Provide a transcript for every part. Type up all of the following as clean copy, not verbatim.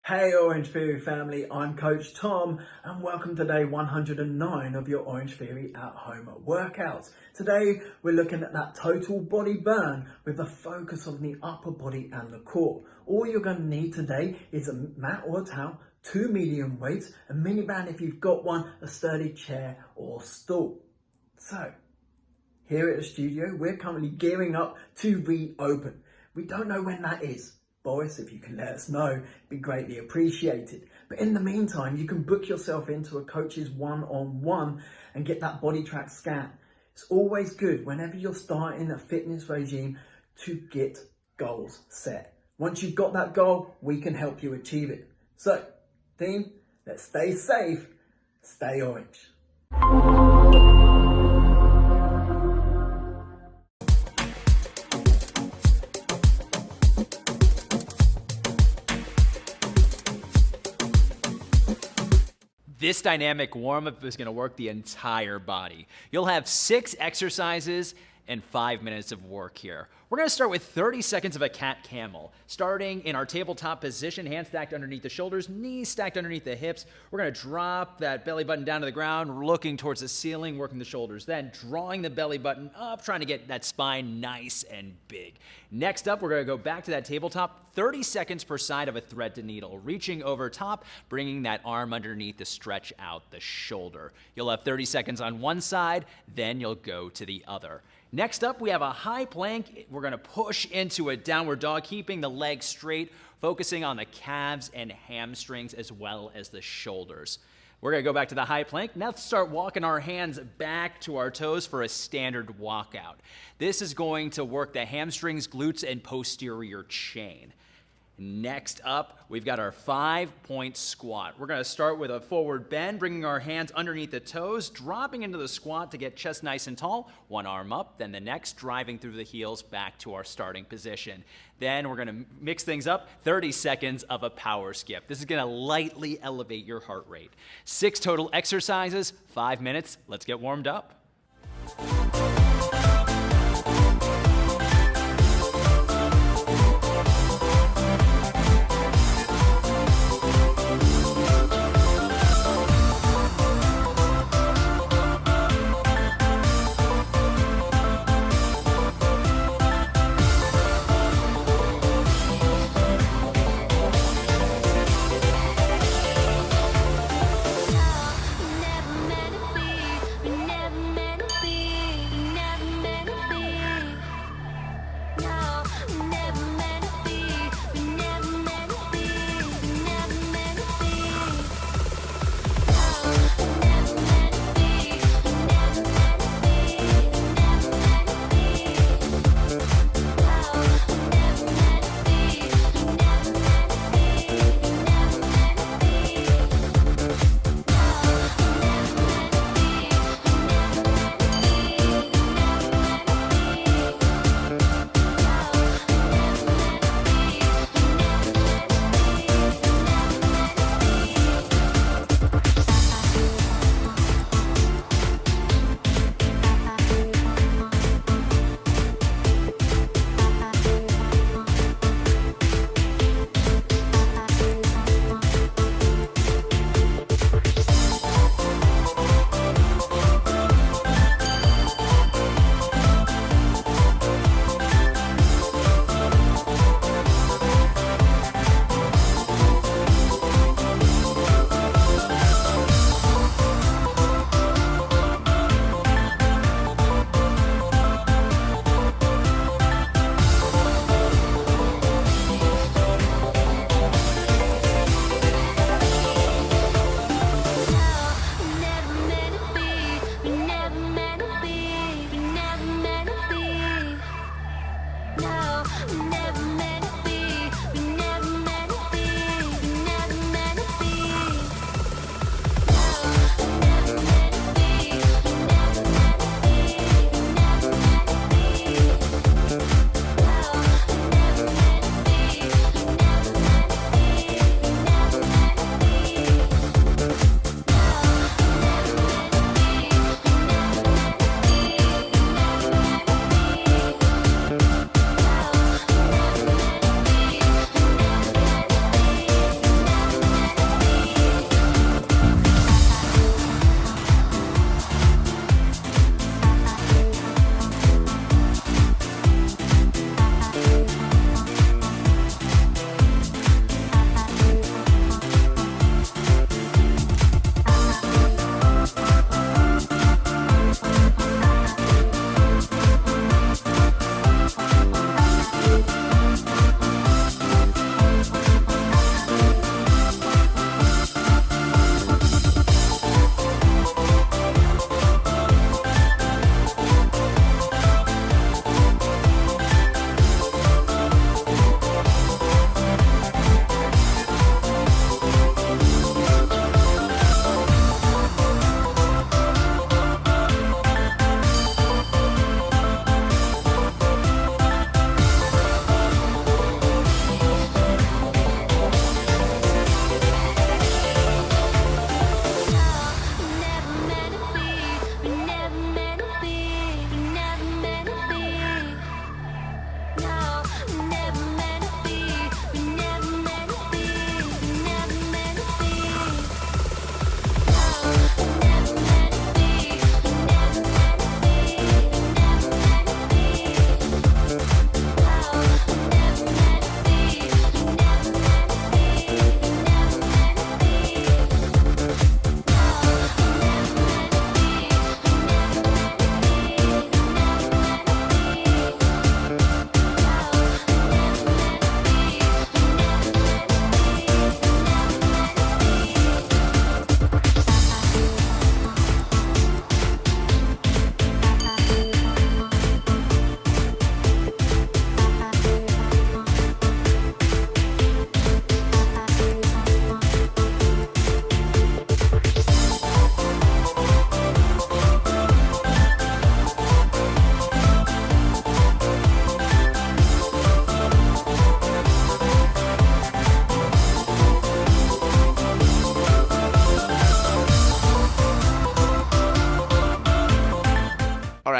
Hey Orangetheory family, I'm Coach Tom and welcome to day 109 of your Orangetheory at home workouts. Today we're looking at that total body burn with a focus on the upper body and the core. All you're going to need today is a mat or a towel, 2 medium weights, a mini band if you've got one, a sturdy chair or stool. So, here at the studio we're currently gearing up to reopen. We don't know when that is. Boris, if you can let us know, it'd be greatly appreciated. But in the meantime, you can book yourself into a coach's one-on-one and get that Boditrax scan. It's always good whenever you're starting a fitness regime to get goals set. Once you've got that goal, we can help you achieve it. So, team, let's stay safe, stay orange. This dynamic warm-up is going to work the entire body. You'll have 6 exercises and 5 minutes of work here. We're going to start with 30 seconds of a cat camel. Starting in our tabletop position, hands stacked underneath the shoulders, knees stacked underneath the hips. We're going to drop that belly button down to the ground, looking towards the ceiling, working the shoulders. Then drawing the belly button up, trying to get that spine nice and big. Next up, we're going to go back to that tabletop, 30 seconds per side of a thread to needle, reaching over top, bringing that arm underneath to stretch out the shoulder. You'll have 30 seconds on one side, then you'll go to the other. Next up, we have a high plank. We're going to push into a downward dog, keeping the legs straight, focusing on the calves and hamstrings as well as the shoulders. We're going to go back to the high plank. Now let's start walking our hands back to our toes for a standard walkout. This is going to work the hamstrings, glutes, and posterior chain. Next up, we've got our 5-point squat. We're going to start with a forward bend, bringing our hands underneath the toes, dropping into the squat to get chest nice and tall. One arm up, then the next, driving through the heels back to our starting position. Then we're going to mix things up, 30 seconds of a power skip. This is going to lightly elevate your heart rate. 6 total exercises, 5 minutes. Let's get warmed up.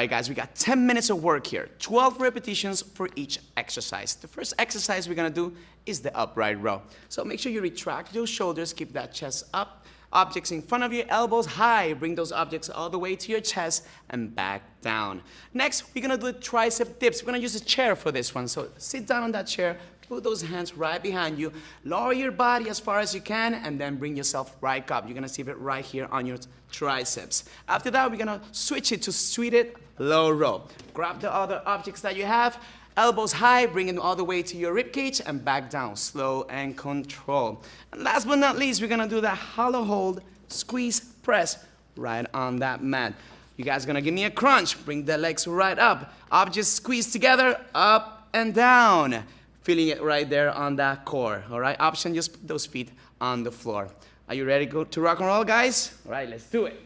right, guys, we got 10 minutes of work here, 12 repetitions for each exercise. The first exercise we're gonna do is the upright row. So make sure you retract those shoulders, keep that chest up, objects in front of you, elbows high, bring those objects all the way to your chest and back down. Next, we're gonna do tricep dips. We're gonna use a chair for this one. So sit down on that chair, put those hands right behind you, lower your body as far as you can, and then bring yourself right up. You're gonna see it right here on your triceps. After that, we're gonna switch it to seated low row. Grab the other objects that you have, elbows high, bring it all the way to your rib cage and back down, slow and control. And last but not least, we're gonna do that hollow hold, squeeze, press right on that mat. You guys are gonna give me a crunch, bring the legs right up, objects squeeze together, up and down. Feeling it right there on that core, all right? Option, just put those feet on the floor. Are you ready to rock and roll, guys? All right, let's do it.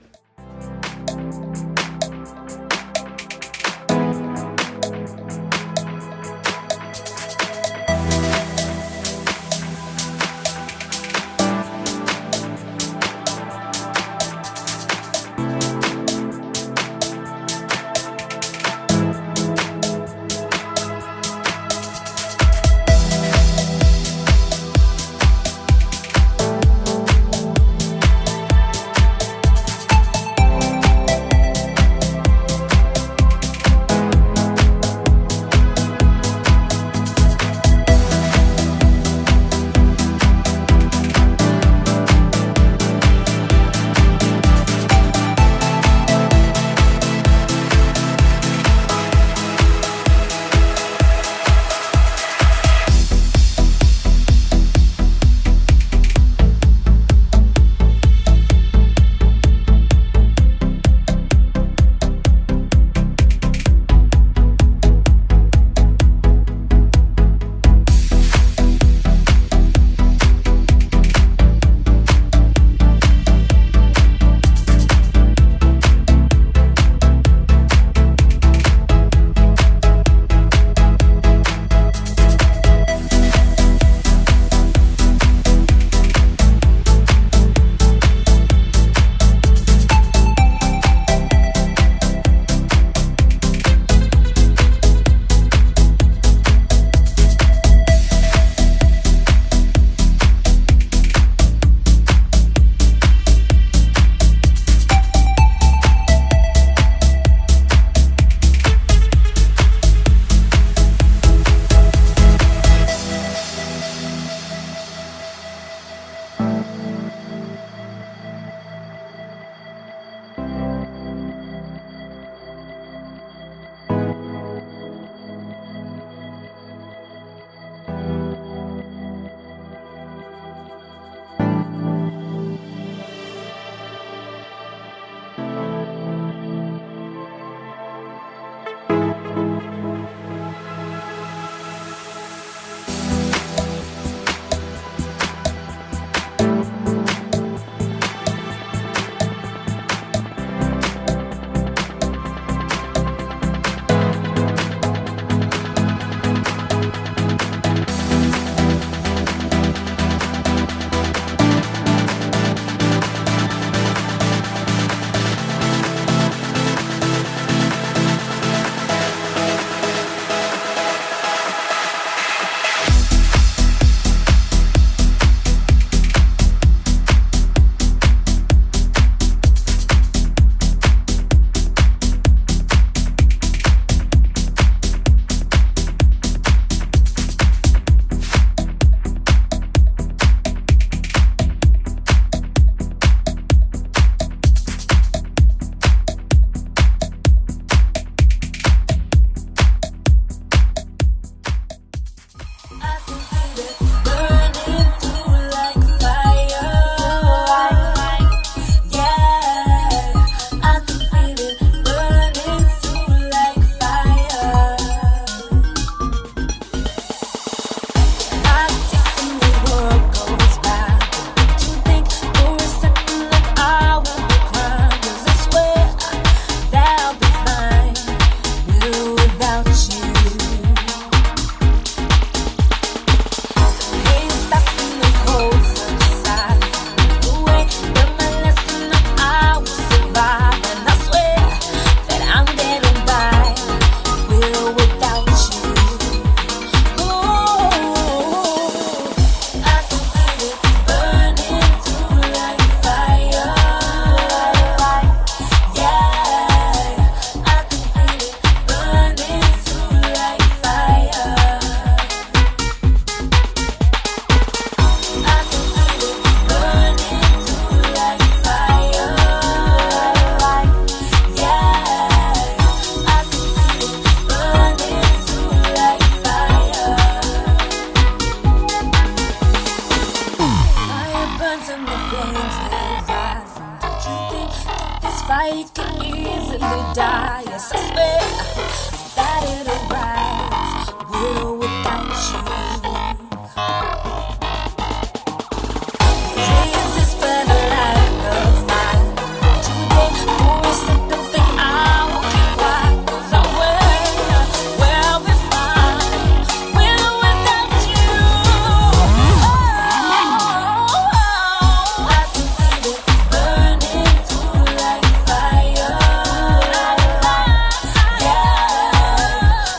I can easily die. Yes, I swear that it'll rise with or without you. Is this better like of mine? Today, boys, don't think I will keep quiet, 'cause I will be fine with or without you. I can feel it burning through like fire. Yeah,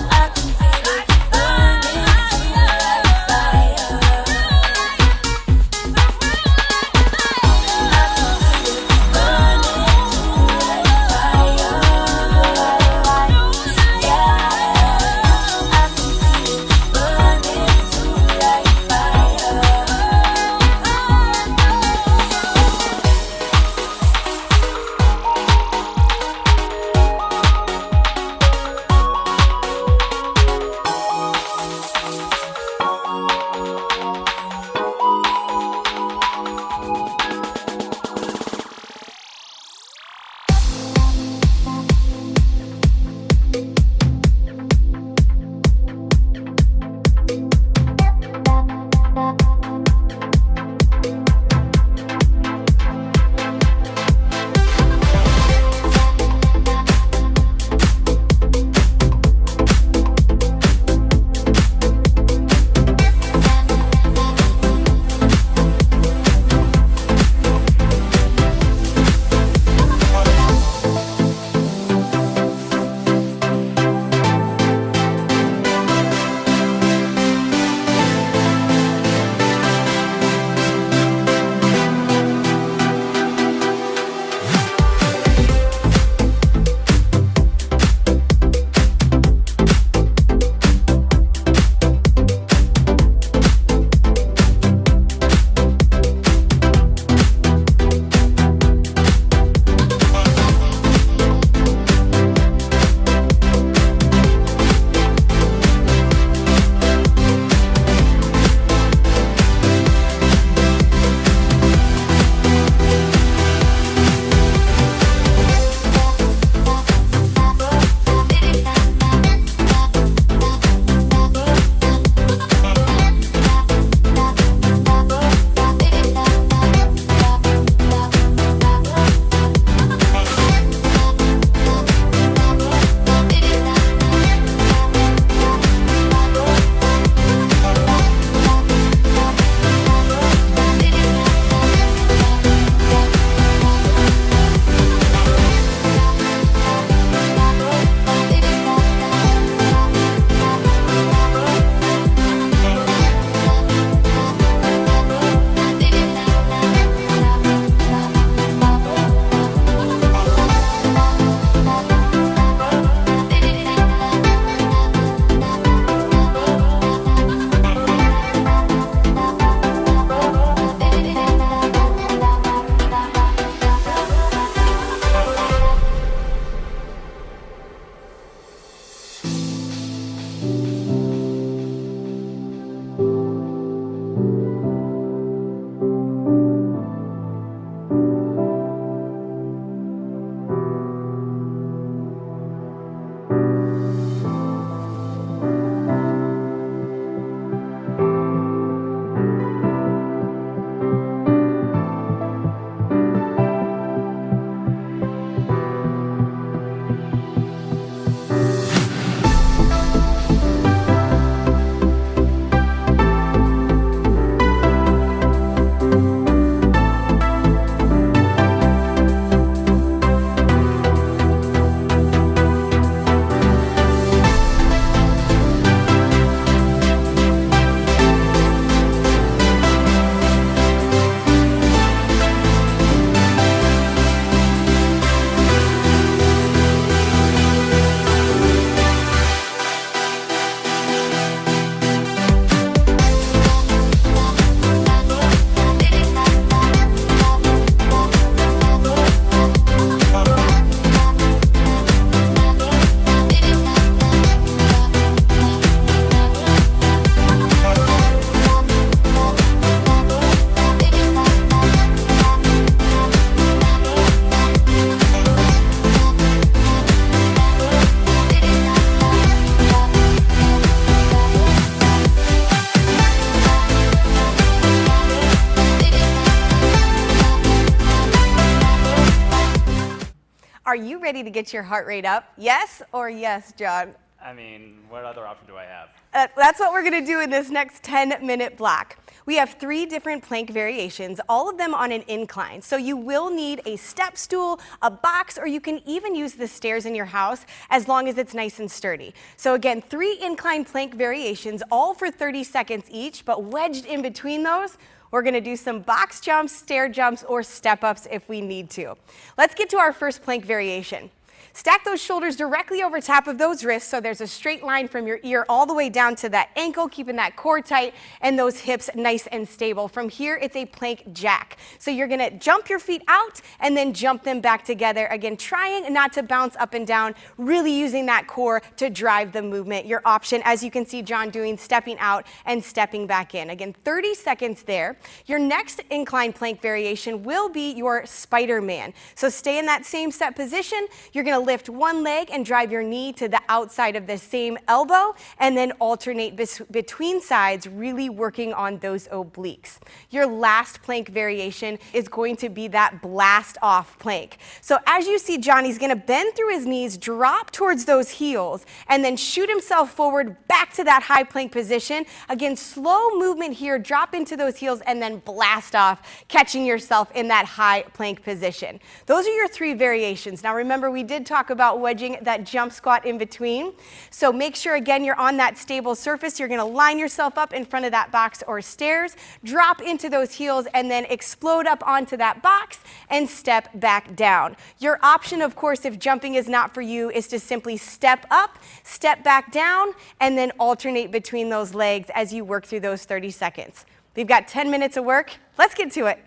ready to get your heart rate up? Yes or yes, John? I mean, what other option do I have? That's what we're going to do in this next 10-minute block. We have 3 different plank variations, all of them on an incline. So you will need a step stool, a box, or you can even use the stairs in your house as long as it's nice and sturdy. So again, 3 incline plank variations, all for 30 seconds each, but wedged in between those, we're going to do some box jumps, stair jumps, or step ups if we need to. Let's get to our first plank variation. Stack those shoulders directly over top of those wrists so there's a straight line from your ear all the way down to that ankle, keeping that core tight and those hips nice and stable. From here, it's a plank jack. So you're gonna jump your feet out and then jump them back together. Again, trying not to bounce up and down, really using that core to drive the movement. Your option, as you can see John doing, stepping out and stepping back in. Again, 30 seconds there. Your next incline plank variation will be your Spider-Man. So stay in that same set position. You're gonna lift one leg and drive your knee to the outside of the same elbow and then alternate between sides, really working on those obliques. Your last plank variation is going to be that blast off plank. So as you see Johnny's gonna bend through his knees, drop towards those heels, and then shoot himself forward back to that high plank position. Again, slow movement here, drop into those heels and then blast off, catching yourself in that high plank position. Those are your 3 variations. Now remember, we did talk about wedging that jump squat in between. So make sure again you're on that stable surface. You're gonna line yourself up in front of that box or stairs, drop into those heels and then explode up onto that box and step back down. Your option, of course, if jumping is not for you, is to simply step up, step back down, and then alternate between those legs as you work through those 30 seconds. We've got 10 minutes of work. Let's get to it.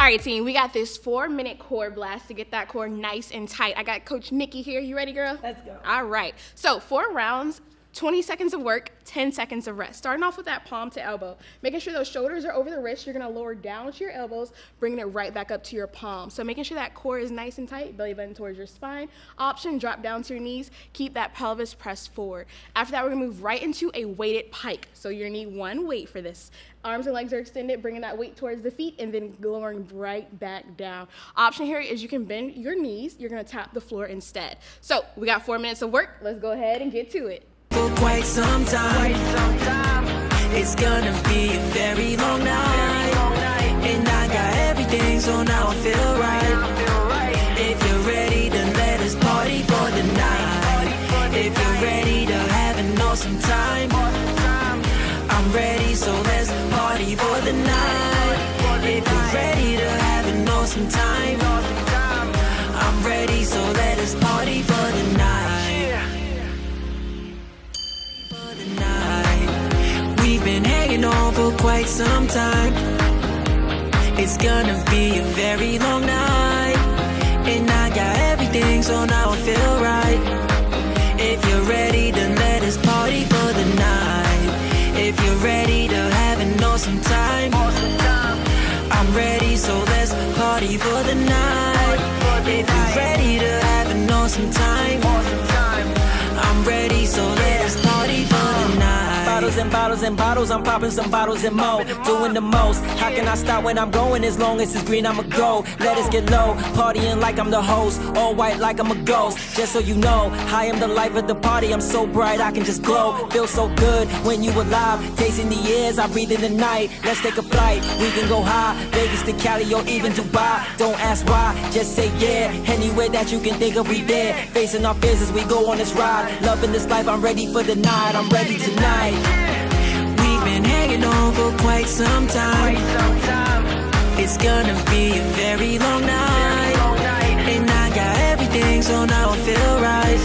right, team, we got this 4-minute core blast to get that core nice and tight. I got Coach Nikki here. You ready, girl? Let's go. All right. So 4 rounds, 20 seconds of work, 10 seconds of rest. Starting off with that palm to elbow. Making sure those shoulders are over the wrist. You're gonna lower down to your elbows, bringing it right back up to your palm. So making sure that core is nice and tight, belly button towards your spine. Option, drop down to your knees. Keep that pelvis pressed forward. After that, we're gonna move right into a weighted pike. So you're gonna need one weight for this. Arms and legs are extended, bringing that weight towards the feet and then lowering right back down. Option here is you can bend your knees. You're gonna tap the floor instead. So we got 4 minutes of work. Let's go ahead and get to it. For quite some time, it's gonna be a very long night, and I got everything, so now I feel right. If you're ready, then let us party for the night. If you're ready to have an awesome time, I'm ready, so let's party for the night. If you're ready to have an awesome time, I'm ready, so let us party for the night. We've been hanging on for quite some time. It's gonna be a very long night, and I got everything, so now I feel right. If you're ready, then let us party for the night. If you're ready to have an awesome time, I'm ready, so let's party for the night. If you're ready to have an awesome time, I'm ready, so let us party for the night. Bottles and bottles and bottles, I'm popping some bottles and more, doing the most. How can I stop when I'm going? As long as it's green, I'ma go. Let us get low, partying like I'm the host, all white like I'm a ghost. Just so you know, I am the life of the party. I'm so bright, I can just glow. Feel so good when you alive, tasting the airs, I breathe in the night. Let's take a flight, we can go high, Vegas to Cali or even Dubai. Don't ask why, just say yeah. Anywhere that you can think of, we there. Facing our fears as we go on this ride. Loving this life, I'm ready for the night. I'm ready tonight. We've been hanging on for quite some time. It's gonna be a very long night, and I got everything, so now I feel right.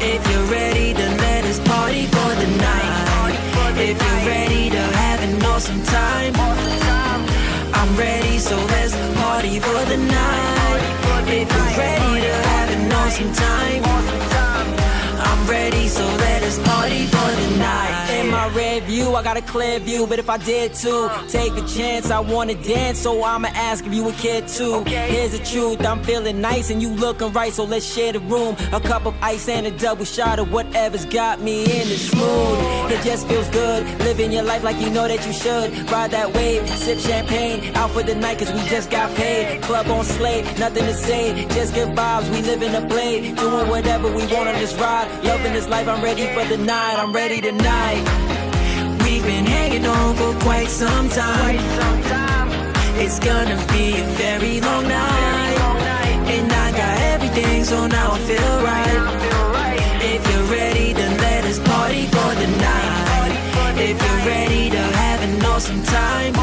If you're ready, then let us party for the night. If you're ready to have an awesome time, I'm ready, so let's party for the night. If you're ready to have an awesome time, I'm ready, so let us party for the night. In my red view, I got a clear view, but if I did too, take a chance, I wanna dance, so I'ma ask if you a kid too. Here's the truth, I'm feeling nice and you looking right, so let's share the room. A cup of ice and a double shot of whatever's got me in the mood. It just feels good, living your life like you know that you should. Ride that wave, sip champagne, out for the night cause we just got paid. Club on slate, nothing to say, just good vibes, we live in a blade. Doing whatever we want on this ride. Loving this life, I'm ready for the night, I'm ready tonight. We've been hanging on for quite some time. It's gonna be a very long night, and I got everything, so now I feel right. If you're ready, then let us party for the night. If you're ready to have an awesome time,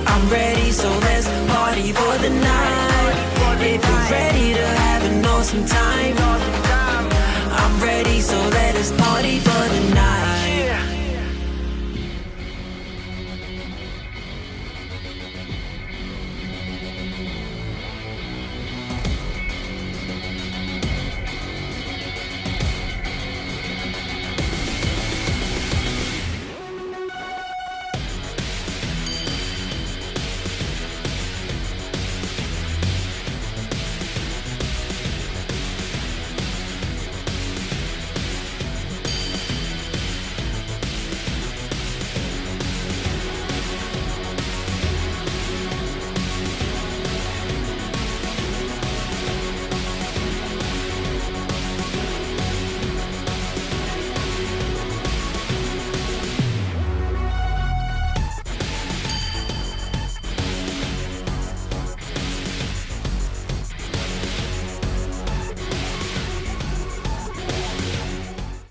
I'm ready, so let's party for the night. If you're ready to have an awesome time, I'm ready, so let us party for the night.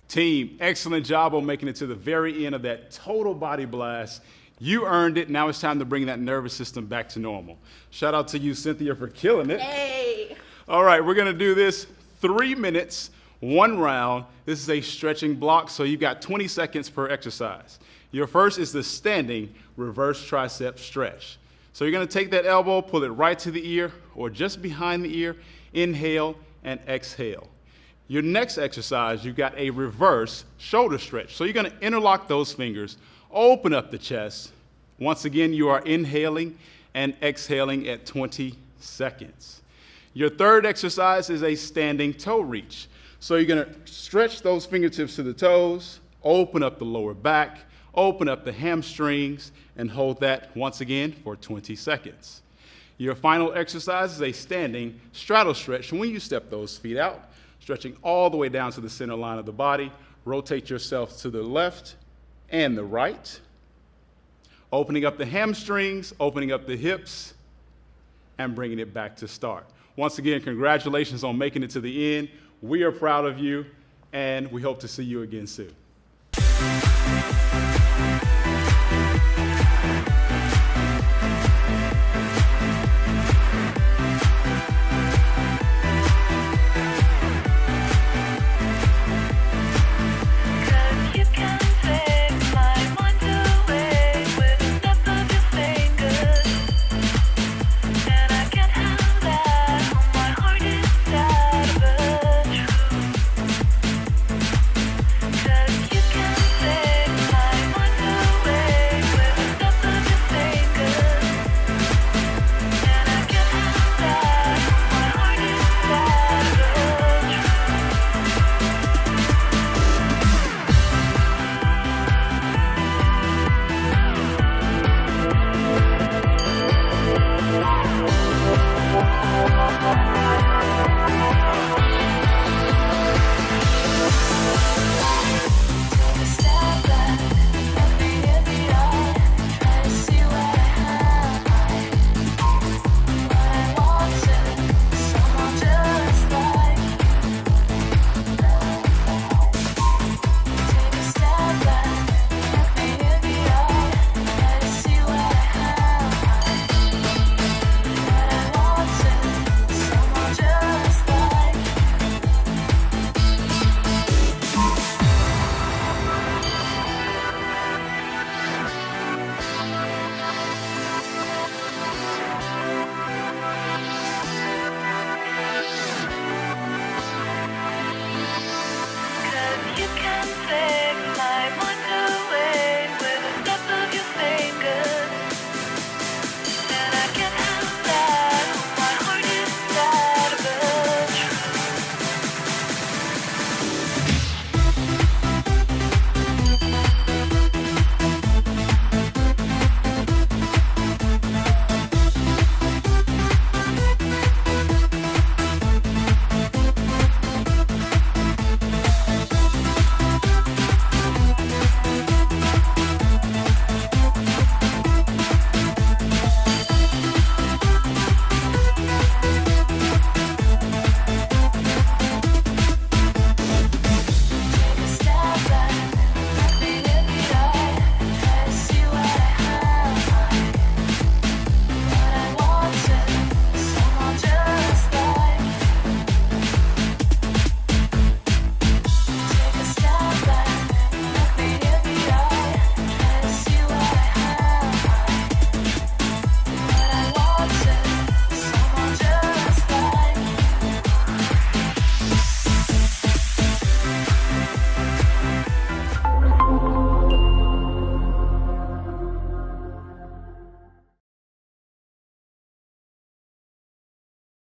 Team, excellent job on making it to the very end of that total body blast. You earned it. Now it's time to bring that nervous system back to normal. Shout out to you, Cynthia, for killing it. Hey! All right, we're gonna do this 3 minutes, 1 round. This is a stretching block, so you've got 20 seconds per exercise. Your first is the standing reverse tricep stretch. So you're gonna take that elbow, pull it right to the ear or just behind the ear, inhale and exhale. Your next exercise, you've got a reverse shoulder stretch. So you're gonna interlock those fingers, open up the chest. Once again, you are inhaling and exhaling at 20 seconds. Your third exercise is a standing toe reach. So you're gonna stretch those fingertips to the toes, open up the lower back, open up the hamstrings, and hold that once again for 20 seconds. Your final exercise is a standing straddle stretch. And when you step those feet out, stretching all the way down to the center line of the body, rotate yourself to the left and the right, opening up the hamstrings, opening up the hips, and bringing it back to start. Once again, congratulations on making it to the end. We are proud of you, and we hope to see you again soon.